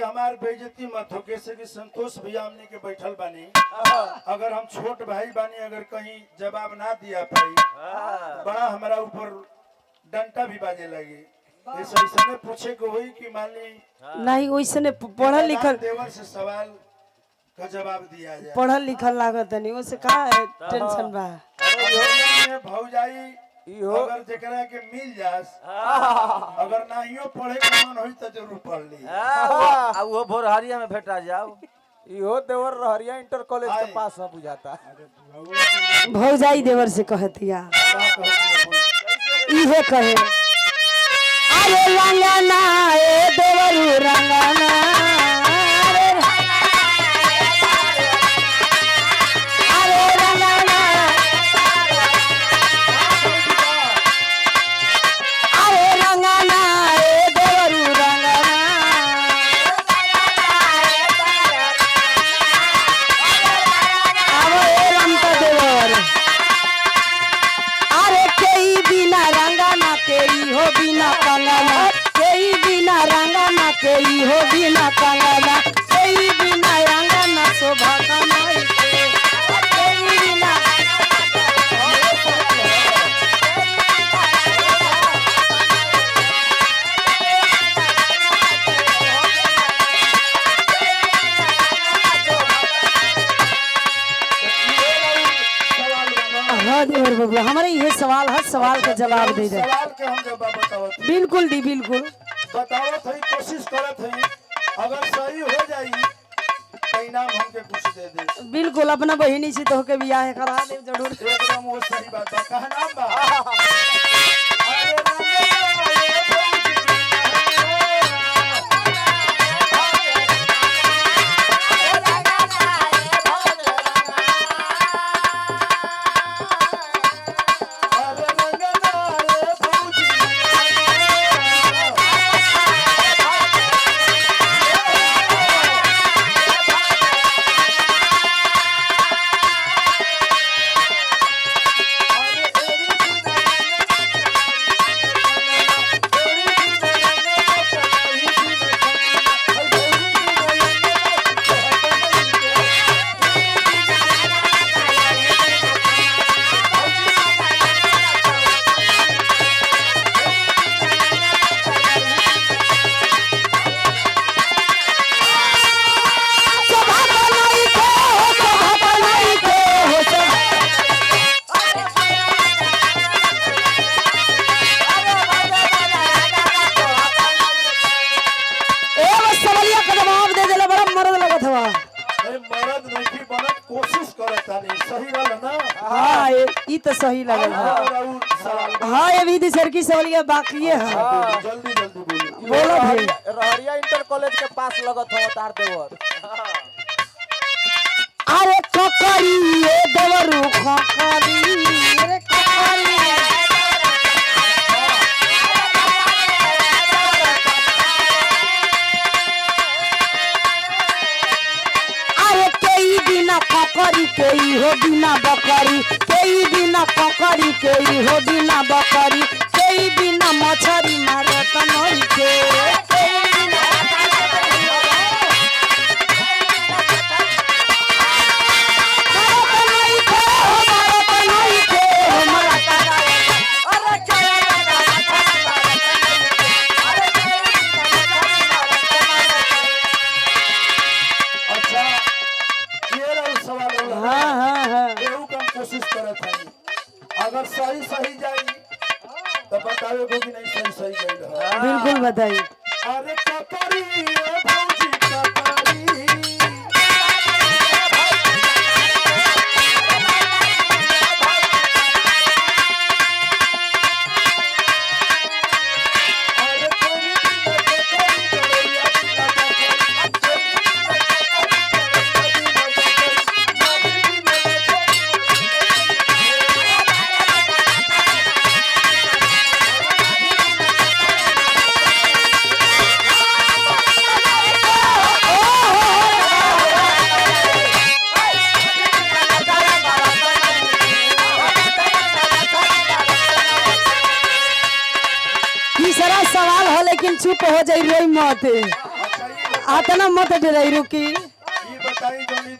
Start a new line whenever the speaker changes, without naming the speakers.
हमार बेइज्जती मत हो कैसे कि संतोष भैया हमने के बैठल बानी अगर हम छोट भाई बानी अगर कहीं जवाब ना दिया पाई बड़ा हमारा ऊपर डंटा भी बाजे लगी ऐसा ऐसा में पूछे को हुई कि मान ली
नहीं वैसे ने पढ़ल लिखल
देवर से सवाल का जवाब दिया जाए
पढ़ल लिखल लागत नहीं उससे का टेंशन बा
भौजाई अगर जेकरा के मिल जास अगर नाहियो पढ़े के मन होई त जरूर पढ़ ली
आ वो भोरहरिया में भेटा जाओ
इहो देवर रहरिया इंटर कॉलेज के पास है बुझाता
भौजाई देवर से कहतिया इहे कहे अरे रंगना ए देवरू रंगना केई हो बिना कंगना केई बिना रंगना शोभा कमाई के केई बिना हाँ देवर बबुआ हमारे ये सवाल हर सवाल का जवाब दे दे
सवाल के हम जवाब बताओ
बिल्कुल दी बिल्कुल
बतावत है कोशिश करत है अगर सही हो जाई तो इनाम हमके कुछ दे दे
बिल्कुल अपना बहिनी से तो के बियाह करा दे जरूर
एकदम वो सही बात बा कहा नाम बा अरे
तो सही लगल हाँ ये विधि सर की सवालिया बाकी है
जल्दी जल्दी
बोलो भाई
रहरिया इंटर कॉलेज के पास लगत हो तार देवर
अरे ककरी ये देवरू ककरी अरे ककरी ककरी केई हो बिना बकरी केई बिना ककरी केई हो बिना बकरी केई बिना मछरी मारत नहीं के
अगर सही सही जाई तो बतावे को कि नहीं सही सही गई
बिल्कुल बताइए
अरे ककरी ए भौजी ककरी
सवाल हो लेकिन चुप हो जाइए मत
अच्छा ये
आतना मत डराई रुकी
ये बताई जोनी